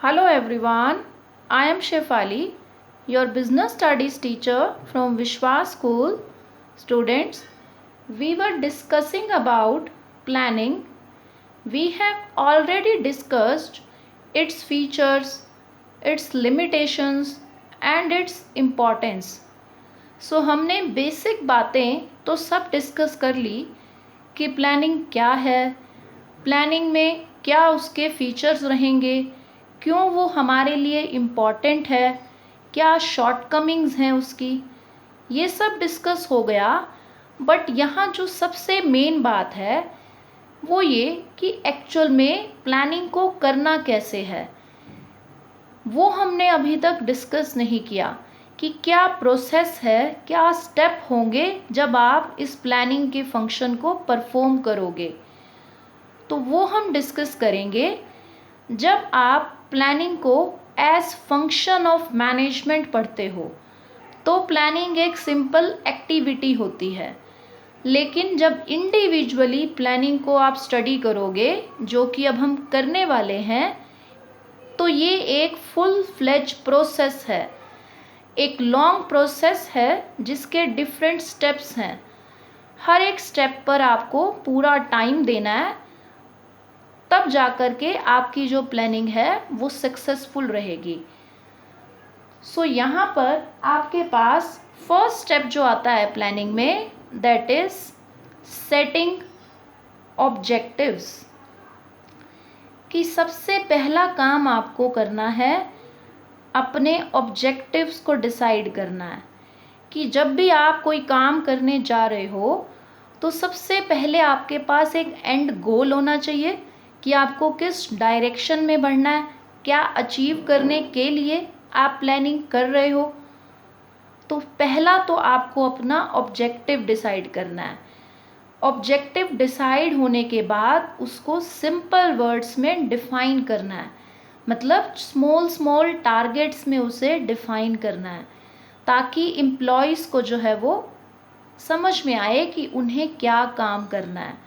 Hello everyone, I am Shefali, your business studies teacher from Vishwas School. Students, we were discussing about planning. We have already discussed its features, its limitations and its importance. So हमने basic बातें तो सब discuss कर ली कि planning क्या है, planning में क्या उसके फीचर्स रहेंगे, क्यों वो हमारे लिए इम्पॉर्टेंट है, क्या शॉर्टकमिंग्स हैं उसकी, ये सब डिस्कस हो गया। बट यहाँ जो सबसे मेन बात है वो ये कि एक्चुअल में प्लानिंग को करना कैसे है, वो हमने अभी तक डिस्कस नहीं किया कि क्या प्रोसेस है, क्या स्टेप होंगे जब आप इस प्लानिंग के फंक्शन को परफॉर्म करोगे। तो वो हम डिस्कस करेंगे जब आप प्लानिंग को एज फंक्शन ऑफ मैनेजमेंट पढ़ते हो। तो प्लानिंग एक सिंपल एक्टिविटी होती है, लेकिन जब इंडिविजुअली प्लानिंग को आप स्टडी करोगे, जो कि अब हम करने वाले हैं, तो ये एक फुल फ्लेज प्रोसेस है, एक लॉन्ग प्रोसेस है जिसके डिफरेंट स्टेप्स हैं। हर एक स्टेप पर आपको पूरा टाइम देना है, तब जाकर के आपकी जो प्लानिंग है वो सक्सेसफुल रहेगी। सो यहाँ पर आपके पास फर्स्ट स्टेप जो आता है प्लानिंग में, दैट इज सेटिंग ऑब्जेक्टिव्स। कि सबसे पहला काम आपको करना है अपने ऑब्जेक्टिव्स को डिसाइड करना है। कि जब भी आप कोई काम करने जा रहे हो तो सबसे पहले आपके पास एक एंड गोल होना चाहिए कि आपको किस डायरेक्शन में बढ़ना है, क्या अचीव करने के लिए आप प्लानिंग कर रहे हो। तो पहला तो आपको अपना ऑब्जेक्टिव डिसाइड करना है। ऑब्जेक्टिव डिसाइड होने के बाद उसको सिंपल वर्ड्स में डिफाइन करना है, मतलब स्मॉल टारगेट्स में उसे डिफाइन करना है, ताकि एम्प्लॉयज़ को जो है वो समझ में आए कि उन्हें क्या काम करना है।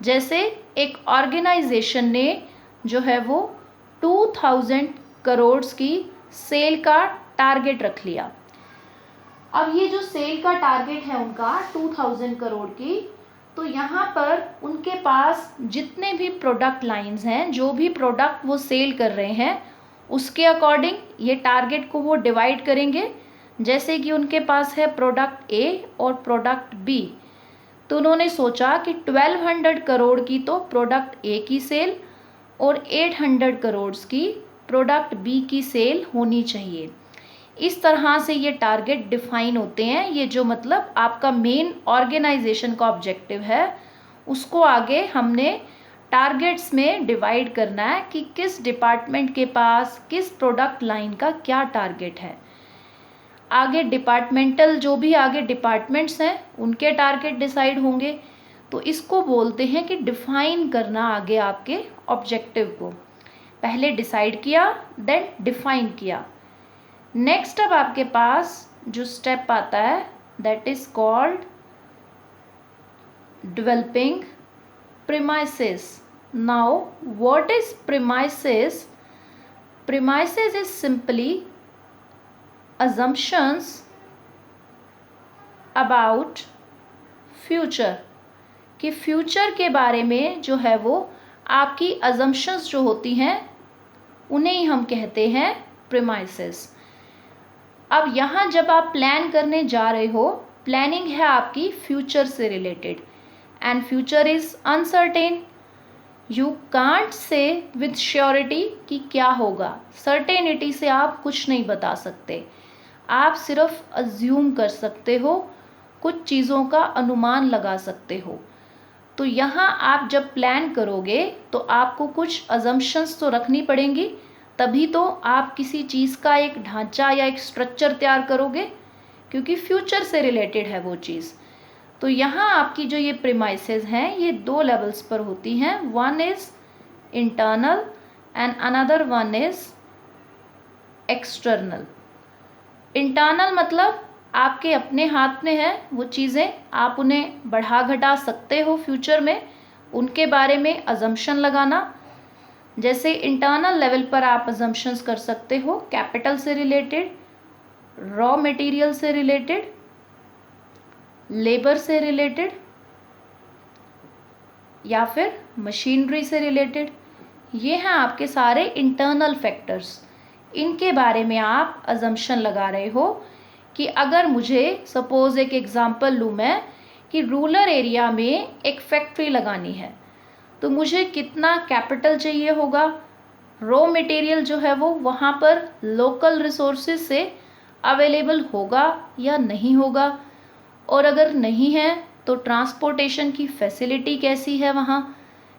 जैसे एक ऑर्गेनाइजेशन ने जो है वो 2000 करोड़ की सेल का टारगेट रख लिया। अब ये जो सेल का टारगेट है उनका 2000 करोड़ की, तो यहाँ पर उनके पास जितने भी प्रोडक्ट लाइंस हैं, जो भी प्रोडक्ट वो सेल कर रहे हैं, उसके अकॉर्डिंग ये टारगेट को वो डिवाइड करेंगे। जैसे कि उनके पास है प्रोडक्ट ए और प्रोडक्ट बी, तो उन्होंने सोचा कि 1200 करोड़ की तो प्रोडक्ट ए की सेल और 800 करोड़ की प्रोडक्ट बी की सेल होनी चाहिए। इस तरह से ये टारगेट डिफाइन होते हैं। ये जो मतलब आपका मेन ऑर्गेनाइजेशन का ऑब्जेक्टिव है, उसको आगे हमने टारगेट्स में डिवाइड करना है कि किस डिपार्टमेंट के पास किस प्रोडक्ट लाइन का क्या टारगेट है। आगे डिपार्टमेंटल जो भी आगे डिपार्टमेंट्स हैं उनके टारगेट डिसाइड होंगे। तो इसको बोलते हैं कि डिफाइन करना आगे आपके ऑब्जेक्टिव को। पहले डिसाइड किया, देन डिफाइन किया। नेक्स्ट अब आपके पास जो स्टेप आता है, that is called developing premises. Now what is premises? Premises is simply assumptions about future। कि फ्यूचर के बारे में जो है वो आपकी assumptions जो होती हैं उन्हें ही हम कहते हैं premises। अब यहाँ जब आप प्लान करने जा रहे हो, प्लानिंग है आपकी फ्यूचर से related, and future is uncertain. You can't say with surety कि क्या होगा। सर्टेनिटी से आप कुछ नहीं बता सकते, आप सिर्फ अज्यूम कर सकते हो, कुछ चीज़ों का अनुमान लगा सकते हो। तो यहाँ आप जब प्लान करोगे तो आपको कुछ अजम्पशंस तो रखनी पड़ेंगी, तभी तो आप किसी चीज़ का एक ढांचा या एक स्ट्रक्चर तैयार करोगे, क्योंकि फ्यूचर से रिलेटेड है वो चीज़। तो यहाँ आपकी जो ये प्रीमाइसेस हैं ये 2 लेवल्स पर होती हैं। One is internal and another one is external. Internal मतलब आपके अपने हाथ में है वो चीज़ें, आप उन्हें बढ़ा घटा सकते हो फ्यूचर में, उनके बारे में अजम्पशन लगाना। जैसे इंटरनल लेवल पर आप अजम्पशंस कर सकते हो कैपिटल से रिलेटेड, रॉ मटेरियल से रिलेटेड, लेबर से रिलेटेड या फिर मशीनरी से रिलेटेड। ये हैं आपके सारे इंटरनल फैक्टर्स। इनके बारे में आप अजम्पशन लगा रहे हो कि अगर मुझे सपोज एक एग्जांपल लूँ मैं कि रूरल एरिया में एक फैक्ट्री लगानी है तो मुझे कितना कैपिटल चाहिए होगा, रॉ मटेरियल जो है वो वहाँ पर लोकल रिसोर्सेज से अवेलेबल होगा या नहीं होगा, और अगर नहीं है तो ट्रांसपोर्टेशन की फैसिलिटी कैसी है वहाँ,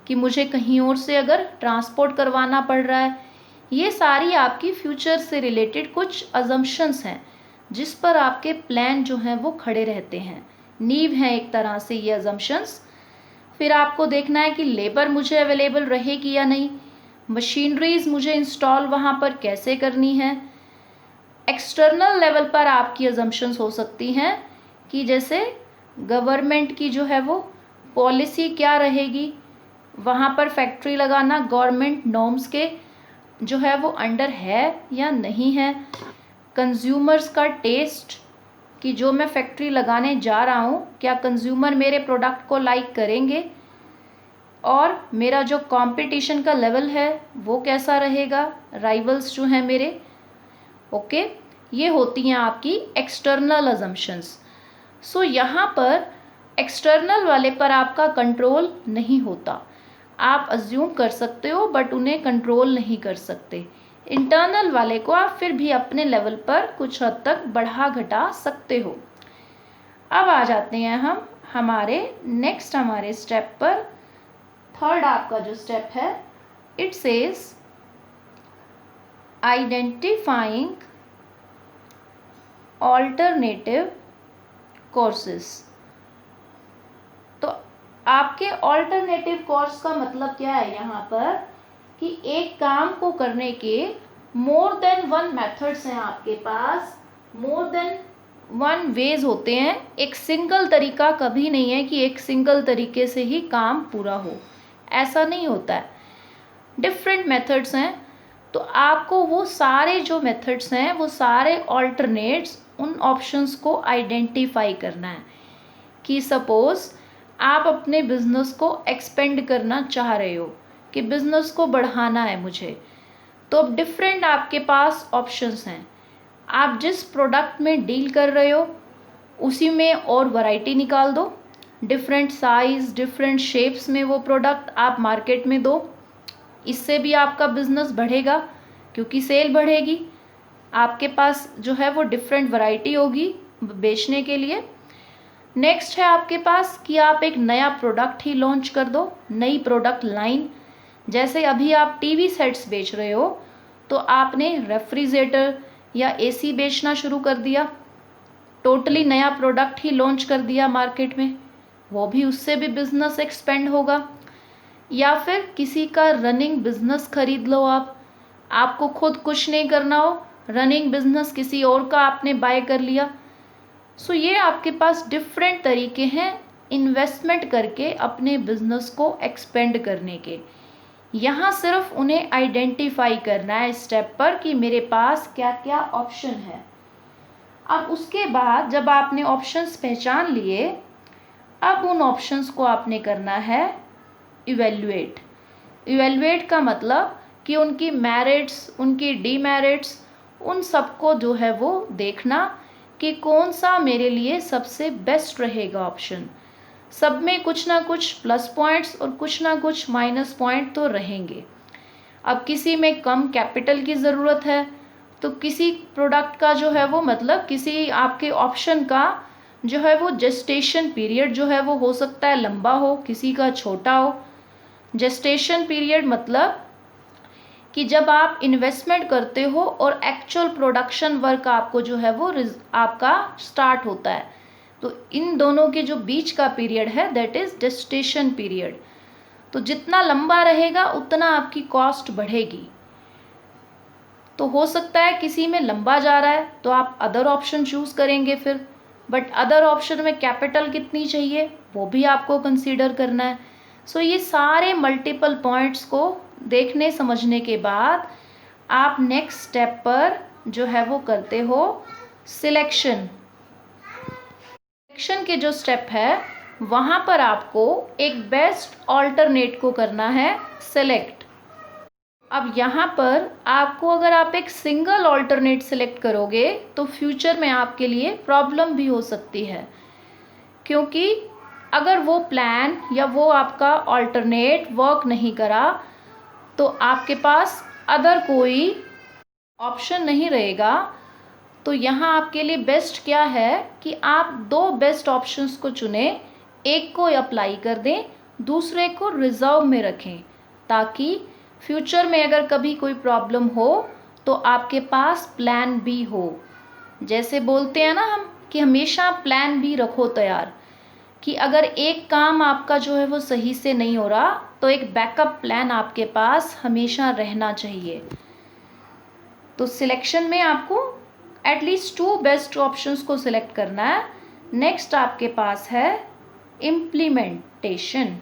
कि मुझे कहीं और से अगर ट्रांसपोर्ट करवाना पड़ रहा है। ये सारी आपकी फ्यूचर से रिलेटेड कुछ अजम्पशंस हैं जिस पर आपके प्लान जो हैं वो खड़े रहते हैं, नींव हैं एक तरह से ये अजम्पशंस। फिर आपको देखना है कि लेबर मुझे अवेलेबल रहेगी या नहीं, मशीनरीज मुझे इंस्टॉल वहाँ पर कैसे करनी है। एक्सटर्नल लेवल पर आपकी अजम्पशंस हो सकती हैं कि जैसे गवर्नमेंट की जो है वो पॉलिसी क्या रहेगी, वहाँ पर फैक्ट्री लगाना गवर्नमेंट नॉर्म्स के जो है वो अंडर है या नहीं है। कंज्यूमर्स का टेस्ट कि जो मैं फैक्ट्री लगाने जा रहा हूँ क्या कंज्यूमर मेरे प्रोडक्ट को लाइक करेंगे, और मेरा जो कंपटीशन का लेवल है वो कैसा रहेगा, राइवल्स जो हैं मेरे। ओके, ये होती हैं आपकी एक्सटर्नल अजम्पशंस। सो यहाँ पर एक्सटर्नल वाले पर आपका कंट्रोल नहीं होता, आप अज्यूम कर सकते हो बट उन्हें कंट्रोल नहीं कर सकते। इंटरनल वाले को आप फिर भी अपने लेवल पर कुछ हद तक बढ़ा घटा सकते हो। अब आ जाते हैं हम हमारे स्टेप पर। थर्ड आपका जो स्टेप है, it says identifying alternative courses. तो आपके ऑल्टरनेटिव कोर्स का मतलब क्या है यहाँ पर कि एक काम को करने के मोर देन वन मेथड्स हैं आपके पास, मोर देन वन वेज होते हैं। एक सिंगल तरीका कभी नहीं है कि एक सिंगल तरीके से ही काम पूरा हो, ऐसा नहीं होता है। डिफरेंट मेथड्स हैं, तो आपको वो सारे जो मेथड्स हैं वो सारे ऑल्टरनेट्स उन ऑप्शंस को आइडेंटिफाई करना है कि सपोज़ आप अपने बिजनेस को एक्सपेंड करना चाह रहे हो कि बिजनेस को बढ़ाना है मुझे, तो अब डिफरेंट आपके पास ऑप्शंस हैं। आप जिस प्रोडक्ट में डील कर रहे हो उसी में और वैरायटी निकाल दो, डिफरेंट साइज़ डिफरेंट शेप्स में वो प्रोडक्ट आप मार्केट में दो। इससे भी आपका बिजनेस बढ़ेगा क्योंकि सेल बढ़ेगी, आपके पास जो है वो डिफरेंट वैरायटी होगी बेचने के लिए। नेक्स्ट है आपके पास कि आप एक नया प्रोडक्ट ही लॉन्च कर दो, नई प्रोडक्ट लाइन। जैसे अभी आप टीवी सेट्स बेच रहे हो तो आपने रेफ्रिजरेटर या एसी बेचना शुरू कर दिया, टोटली नया प्रोडक्ट ही लॉन्च कर दिया मार्केट में, वो भी उससे भी बिजनेस एक्सपेंड होगा। या फिर किसी का रनिंग बिजनेस खरीद लो, आपको खुद कुछ नहीं करना हो, रनिंग बिजनेस किसी और का आपने बाय कर लिया। सो ये आपके पास डिफरेंट तरीके हैं इन्वेस्टमेंट करके अपने बिजनेस को एक्सपेंड करने के। यहाँ सिर्फ उन्हें आइडेंटिफाई करना है स्टेप पर कि मेरे पास क्या क्या ऑप्शन है। अब उसके बाद जब आपने ऑप्शंस पहचान लिए, अब उन ऑप्शंस को आपने करना है इवेल्युएट। इवेल्युएट का मतलब कि उनकी मेरिट्स उनकी डीमेरिट्स उन सबको जो है वो देखना कि कौन सा मेरे लिए सबसे बेस्ट रहेगा ऑप्शन। सब में कुछ ना कुछ प्लस पॉइंट्स और कुछ ना कुछ माइनस पॉइंट तो रहेंगे। अब किसी में कम कैपिटल की ज़रूरत है तो किसी प्रोडक्ट का जो है वो मतलब किसी आपके ऑप्शन का जो है वो जेस्टेशन पीरियड जो है वो हो सकता है लंबा हो, किसी का छोटा हो। जेस्टेशन पीरियड मतलब कि जब आप इन्वेस्टमेंट करते हो और एक्चुअल प्रोडक्शन वर्क आपको जो है वो आपका स्टार्ट होता है, तो इन दोनों के जो बीच का पीरियड है दैट इज़ जेस्टेशन पीरियड। तो जितना लंबा रहेगा उतना आपकी कॉस्ट बढ़ेगी। तो हो सकता है किसी में लंबा जा रहा है तो आप अदर ऑप्शन चूज़ करेंगे फिर, बट अदर ऑप्शन में कैपिटल कितनी चाहिए वो भी आपको कंसीडर करना है। सो ये सारे मल्टीपल पॉइंट्स को देखने समझने के बाद आप नेक्स्ट स्टेप पर जो है वो करते हो सिलेक्शन। सिलेक्शन के जो स्टेप है वहाँ पर आपको एक बेस्ट ऑल्टरनेट को करना है सेलेक्ट। अब यहाँ पर आपको अगर आप एक सिंगल ऑल्टरनेट सेलेक्ट करोगे तो फ्यूचर में आपके लिए प्रॉब्लम भी हो सकती है, क्योंकि अगर वो प्लान या वो आपका ऑल्टरनेट वर्क नहीं करा तो आपके पास अदर कोई ऑप्शन नहीं रहेगा। तो यहाँ आपके लिए बेस्ट क्या है कि आप दो बेस्ट ऑप्शंस को चुनें, एक को अप्लाई कर दें, दूसरे को रिजर्व में रखें, ताकि फ्यूचर में अगर कभी कोई प्रॉब्लम हो तो आपके पास प्लान बी हो। जैसे बोलते हैं ना हम कि हमेशा प्लान बी रखो तैयार, कि अगर एक काम आपका जो है वो सही से नहीं हो रहा तो एक बैकअप प्लान आपके पास हमेशा रहना चाहिए। तो सिलेक्शन में आपको एटलीस्ट 2 बेस्ट ऑप्शंस को सिलेक्ट करना है। नेक्स्ट आपके पास है इम्प्लीमेंटेशन।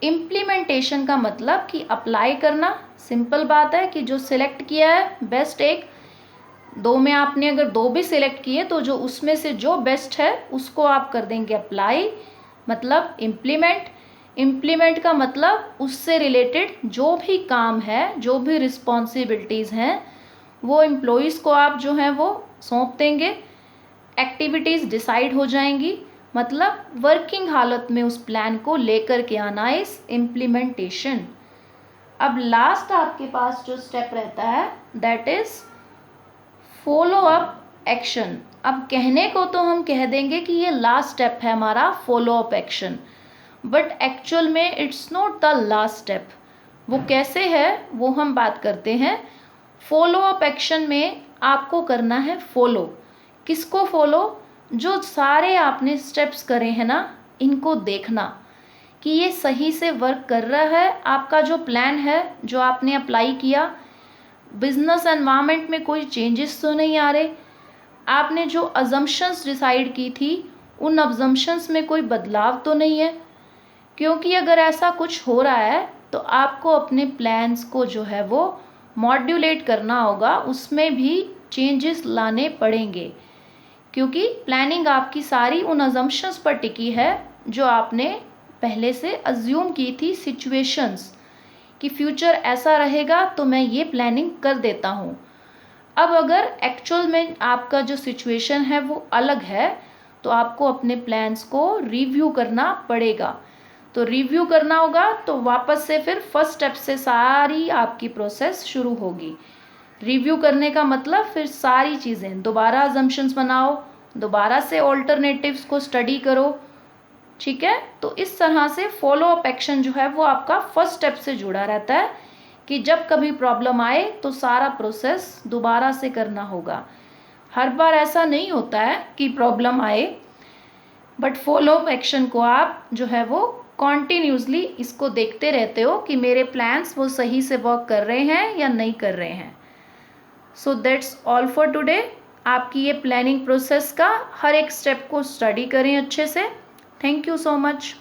इम्प्लीमेंटेशन का मतलब कि अप्लाई करना। सिंपल बात है कि जो सिलेक्ट किया है बेस्ट, एक दो में आपने अगर 2 भी सिलेक्ट किए तो जो उसमें से जो बेस्ट है उसको आप कर देंगे अप्लाई, मतलब इम्प्लीमेंट। इम्प्लीमेंट का मतलब उससे रिलेटेड जो भी काम है, जो भी रिस्पॉन्सिबिलिटीज़ हैं, वो एम्प्लॉइज़ को आप जो है वो सौंप देंगे। एक्टिविटीज़ डिसाइड हो जाएंगी, मतलब वर्किंग हालत में उस प्लान को लेकर के आना इस इम्प्लीमेंटेशन। अब लास्ट आपके पास जो स्टेप रहता है that is follow up action. अब कहने को तो हम कह देंगे कि ये लास्ट स्टेप है हमारा follow up action, but actual में it's not the last step. वो कैसे है वो हम बात करते हैं। फॉलो अप एक्शन में आपको करना है फॉलो। किसको फॉलो? जो सारे आपने स्टेप्स करे हैं ना, इनको देखना कि ये सही से वर्क कर रहा है। आपका जो प्लान है जो आपने अप्लाई किया, बिजनेस एनवायरनमेंट में कोई चेंजेस तो नहीं आ रहे, आपने जो अजम्पशंस डिसाइड की थी उन अजम्पशंस में कोई बदलाव तो नहीं है। क्योंकि अगर ऐसा कुछ हो रहा है तो आपको अपने प्लान्स को जो है वो मॉड्यूलेट करना होगा, उसमें भी चेंजेस लाने पड़ेंगे, क्योंकि प्लानिंग आपकी सारी उन अजम्पशंस पर टिकी है जो आपने पहले से अज्यूम की थी सिचुएशंस, कि फ्यूचर ऐसा रहेगा तो मैं ये प्लानिंग कर देता हूँ। अब अगर एक्चुअल में आपका जो सिचुएशन है वो अलग है तो आपको अपने प्लान्स को रिव्यू करना पड़ेगा। तो रिव्यू करना होगा तो वापस से फिर फर्स्ट स्टेप से सारी आपकी प्रोसेस शुरू होगी। रिव्यू करने का मतलब फिर सारी चीज़ें दोबारा अजम्पशंस बनाओ, दोबारा से ऑल्टरनेटिव्स को स्टडी करो, ठीक है। तो इस तरह से फॉलो अप एक्शन जो है वो आपका फर्स्ट स्टेप से जुड़ा रहता है, कि जब कभी प्रॉब्लम आए तो सारा प्रोसेस दोबारा से करना होगा। हर बार ऐसा नहीं होता है कि प्रॉब्लम आए, बट फॉलो अप एक्शन को आप जो है वो कॉन्टीन्यूसली इसको देखते रहते हो कि मेरे प्लान्स वो सही से वर्क कर रहे हैं या नहीं कर रहे हैं। So that's all for today. आपकी ये प्लानिंग प्रोसेस का हर एक स्टेप को स्टडी करें अच्छे से। Thank you so much.